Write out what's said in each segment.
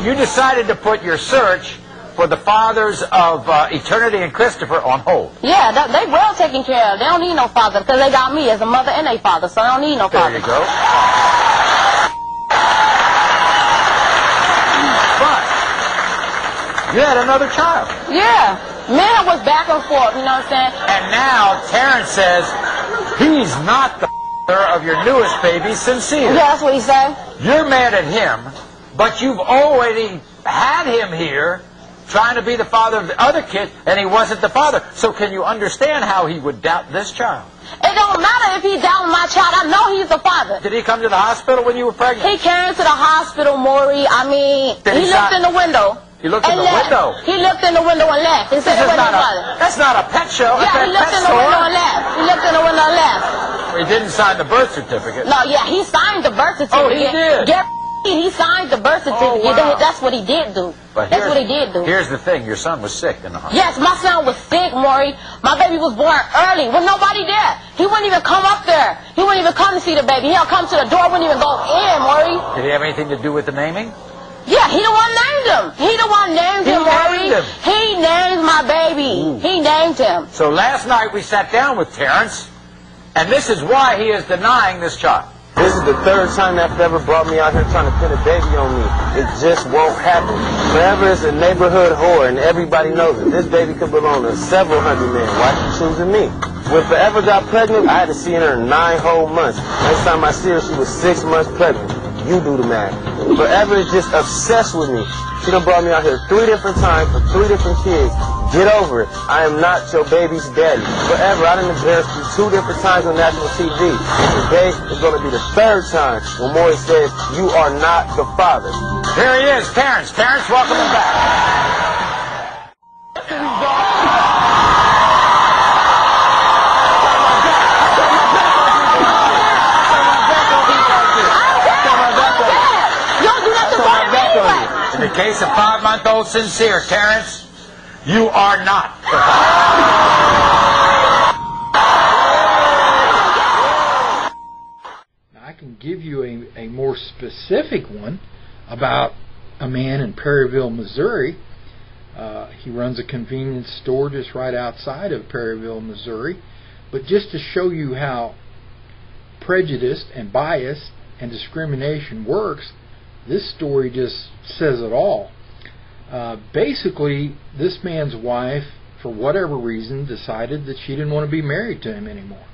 you decided to put your search for the fathers of Eternity and Christopher on hold. Yeah, they well taken care of. They don't need no father because they got me as a mother and a father, so they don't need no father. There you go. But you had another child. Yeah. Man was back and forth, you know what I'm saying? And now Terrence says he's not the father of your newest baby, Sincere. Yeah, that's what he said. You're mad at him, but you've already had him here trying to be the father of the other kid, and he wasn't the father. So can you understand how he would doubt this child? It don't matter if he doubted my child. I know he's the father. Did he come to the hospital when you were pregnant? He came to the hospital, Maury. I mean, he looked in the window. He looked in the window? He looked in the window and left. He said it wasn't his father. That's not a pet show. Yeah, he looked in the window and left. He looked in the window and left. He didn't sign the birth certificate. No, yeah, he signed the birth certificate. Oh, he did? He signed the birth certificate. Oh, wow. That's what he did do. That's what he did do. Here's the thing. Your son was sick in the hospital. Yes, my son was sick, Maury. My baby was born early with nobody there. He wouldn't even come up there. He wouldn't even come to see the baby. He'll come to the door, wouldn't even go in, Maury. Did he have anything to do with the naming? Yeah, he the one named him. He the one named him, Maury. He named my baby. Ooh. He named him. So last night we sat down with Terrence, and this is why he is denying this child. This is the third time that's ever brought me out here trying to pin a baby on me. It just won't happen. Forever is a neighborhood whore, and everybody knows it. This baby could belong to several hundred men. Why she choosing me? When Forever got pregnant, I had to see her in 9 whole months. Next time I see her, she was 6 months pregnant. You do the math. Forever is just obsessed with me. She done brought me out here 3 different times for 3 different kids. Get over it. I am not your baby's daddy. Forever, I done embarrassed you 2 different times on national TV. And today is going to be the 3rd time when Maury says you are not the father. Here he is, Terrence. Terrence, welcome him back. In the case of 5-month-old Sincere, Terrence, you are not. I can give you a more specific one about a man in Perryville, Missouri. He runs a convenience store just right outside of Perryville, Missouri. But just to show you how prejudice and bias and discrimination works, this story just says it all. Basically, this man's wife, for whatever reason, decided that she didn't want to be married to him anymore.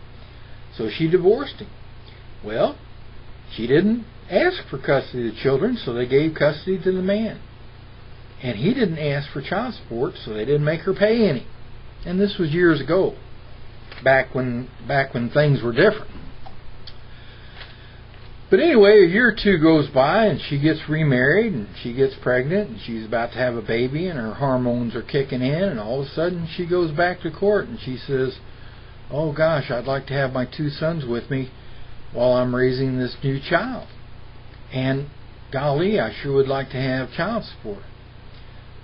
So she divorced him. Well, she didn't ask for custody of the children, so they gave custody to the man. And he didn't ask for child support, so they didn't make her pay any. And this was years ago, back when things were different. But anyway, a year or 2 goes by, and she gets remarried, and she gets pregnant, and she's about to have a baby, and her hormones are kicking in, and all of a sudden she goes back to court, and she says, oh gosh, I'd like to have my 2 sons with me while I'm raising this new child. And golly, I sure would like to have child support.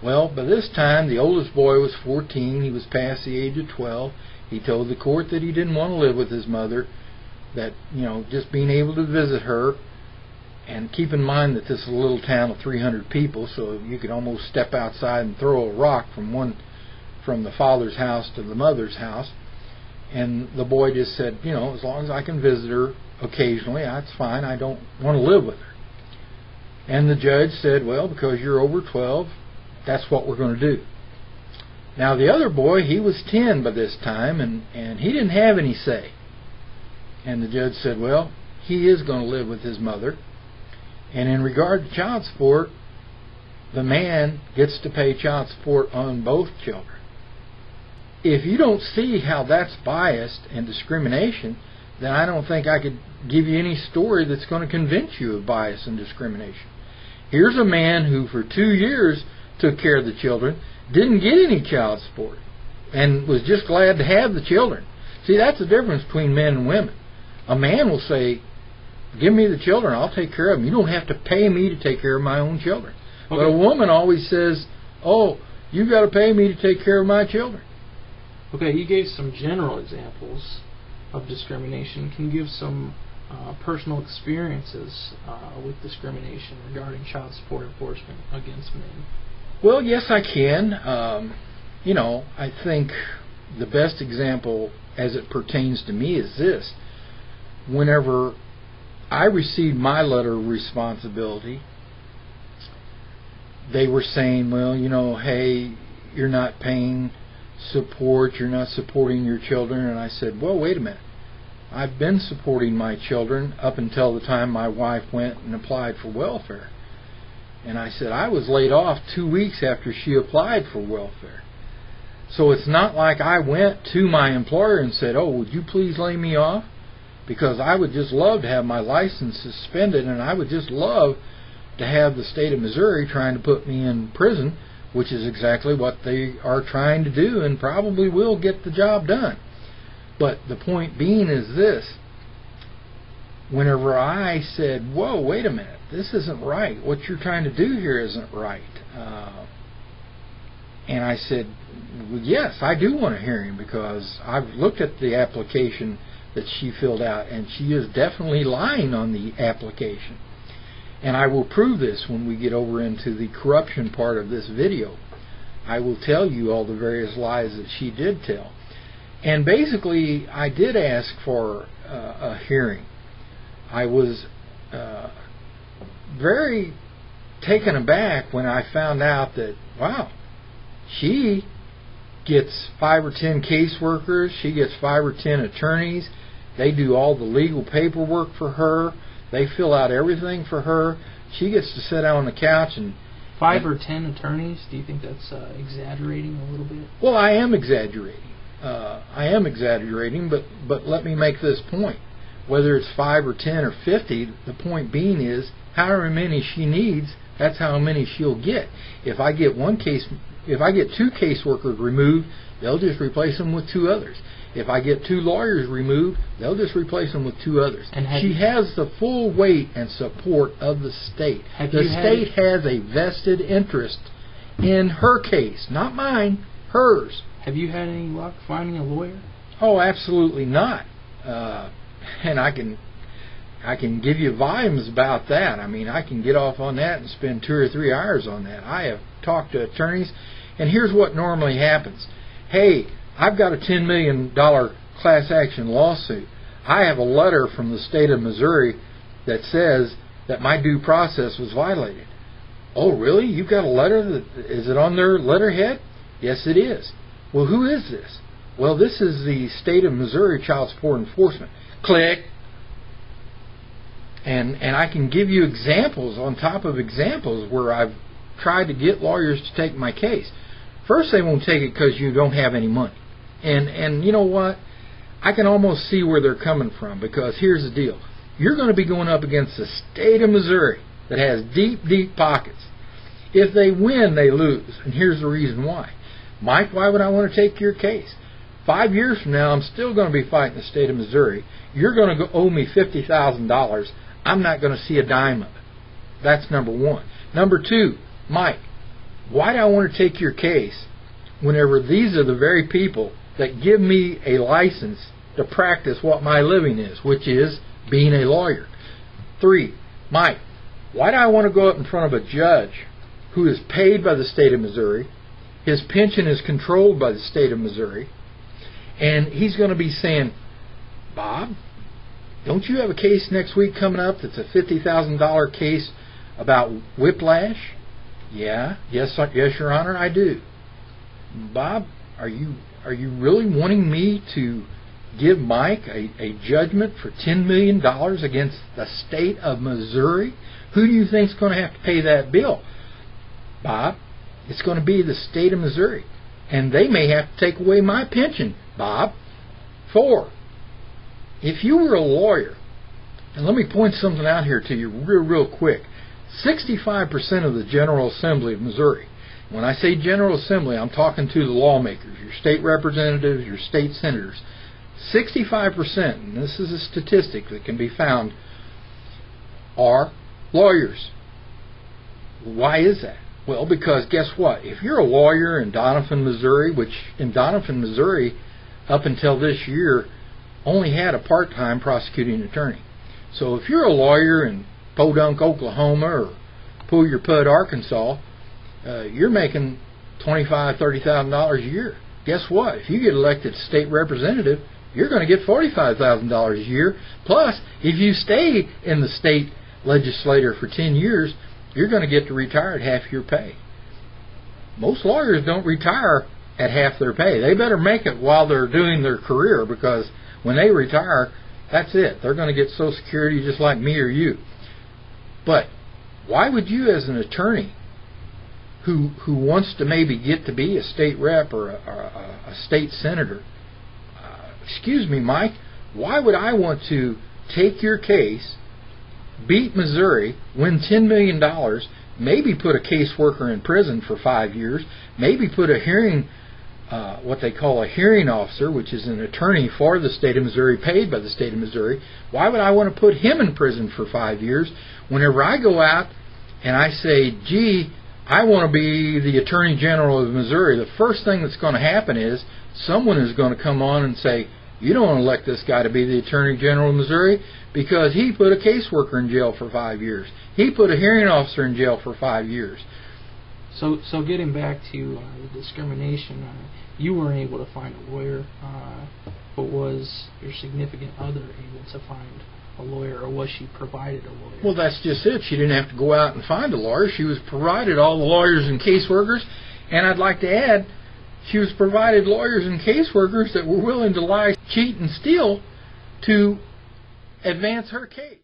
Well, by this time, the oldest boy was 14. He was past the age of 12. He told the court that he didn't want to live with his mother, that, just being able to visit her. And keep in mind that this is a little town of 300 people, so you could almost step outside and throw a rock from the father's house to the mother's house. And the boy just said, as long as I can visit her occasionally, that's fine. I don't want to live with her. And the judge said, well, because you're over 12, that's what we're going to do. Now the other boy, he was 10 by this time, and he didn't have any say. And the judge said, well, he is going to live with his mother. And in regard to child support, the man gets to pay child support on both children. If you don't see how that's biased and discrimination, then I don't think I could give you any story that's going to convince you of bias and discrimination. Here's a man who for 2 years took care of the children, didn't get any child support, and was just glad to have the children. See, that's the difference between men and women. A man will say, give me the children, I'll take care of them. You don't have to pay me to take care of my own children. Okay. But a woman always says, oh, you've got to pay me to take care of my children. Okay, you gave some general examples of discrimination. Can you give some personal experiences with discrimination regarding child support enforcement against men? Well, yes, I can. I think the best example as it pertains to me is this. Whenever I received my letter of responsibility, they were saying, well, hey, you're not paying support, you're not supporting your children. And I said, well, wait a minute. I've been supporting my children up until the time my wife went and applied for welfare. And I said, I was laid off 2 weeks after she applied for welfare. So it's not like I went to my employer and said, oh, would you please lay me off? Because I would just love to have my license suspended, and I would just love to have the state of Missouri trying to put me in prison, which is exactly what they are trying to do and probably will get the job done. But the point being is this. Whenever I said, whoa, wait a minute, this isn't right. What you're trying to do here isn't right. And I said, well, yes, I do want a hearing because I've looked at the application that she filled out, and she is definitely lying on the application. And I will prove this when we get over into the corruption part of this video. I will tell you all the various lies that she did tell. And basically, I did ask for a hearing. I was very taken aback when I found out that, wow, she gets 5 or 10 caseworkers, she gets 5 or 10 attorneys, they do all the legal paperwork for her, they fill out everything for her, she gets to sit down on the couch and... 5 or 10 attorneys? Do you think that's exaggerating a little bit? Well, I am exaggerating. But let me make this point. Whether it's 5 or 10 or 50, the point being is, however many she needs, that's how many she'll get. If I get 2 caseworkers removed, they'll just replace them with 2 others. If I get 2 lawyers removed, they'll just replace them with 2 others. And she has the full weight and support of the state. The state has a vested interest in her case, not mine, hers. Have you had any luck finding a lawyer? Oh, absolutely not. And I can give you volumes about that. I mean, I can get off on that and spend 2 or 3 hours on that. I have talked to attorneys, and here's what normally happens. Hey, I've got a $10 million class action lawsuit. I have a letter from the state of Missouri that says that my due process was violated. Oh, really? You've got a letter? Is it on their letterhead? Yes, it is. Well, who is this? Well, this is the state of Missouri Child Support Enforcement. Click. And I can give you examples on top of examples where I've tried to get lawyers to take my case. First, they won't take it because you don't have any money. And you know what? I can almost see where they're coming from, because here's the deal. You're going to be going up against the state of Missouri that has deep, deep pockets. If they win, they lose. And here's the reason why. Mike, why would I want to take your case? 5 years from now, I'm still going to be fighting the state of Missouri. You're going to owe me $50,000. I'm not going to see a dime of it. That's number one. Number two, Mike, why do I want to take your case whenever these are the very people that give me a license to practice what my living is, which is being a lawyer? 3, Mike, why do I want to go up in front of a judge who is paid by the state of Missouri, his pension is controlled by the state of Missouri, and he's going to be saying, Bob, don't you have a case next week coming up that's a $50,000 case about whiplash? Yes, Your Honor, I do. Bob, are you really wanting me to give Mike a judgment for $10 million against the state of Missouri? Who do you think is going to have to pay that bill? Bob, it's going to be the state of Missouri, and they may have to take away my pension, Bob. 4, if you were a lawyer, and let me point something out here to you real quick, 65% of the General Assembly of Missouri, when I say General Assembly, I'm talking to the lawmakers, your state representatives, your state senators, 65%, and this is a statistic that can be found, are lawyers. Why is that? Well, because guess what? If you're a lawyer in Doniphan, Missouri, which in Doniphan, Missouri, up until this year, only had a part-time prosecuting attorney. So if you're a lawyer in Podunk, Oklahoma, or Puyallup, Arkansas, you're making $25,000, $30,000 a year. Guess what? If you get elected state representative, you're going to get $45,000 a year. Plus, if you stay in the state legislature for 10 years, you're going to get to retire at half your pay. Most lawyers don't retire at half their pay. They better make it while they're doing their career, because when they retire, that's it. They're going to get Social Security just like me or you. But why would you, as an attorney who wants to maybe get to be a state rep or a state senator, excuse me, Mike, why would I want to take your case, beat Missouri, win $10 million, maybe put a caseworker in prison for 5 years, maybe put a hearing, what they call a hearing officer, which is an attorney for the state of Missouri, paid by the state of Missouri. Why would I want to put him in prison for 5 years? Whenever I go out and I say, gee, I want to be the Attorney General of Missouri, the first thing that's going to happen is someone is going to come on and say, you don't want to elect this guy to be the Attorney General of Missouri because he put a caseworker in jail for 5 years. He put a hearing officer in jail for 5 years. So getting back to the discrimination, you weren't able to find a lawyer, but was your significant other able to find a lawyer, or was she provided a lawyer? Well, that's just it. She didn't have to go out and find a lawyer. She was provided all the lawyers and caseworkers, and I'd like to add, she was provided lawyers and caseworkers that were willing to lie, cheat, and steal to advance her case.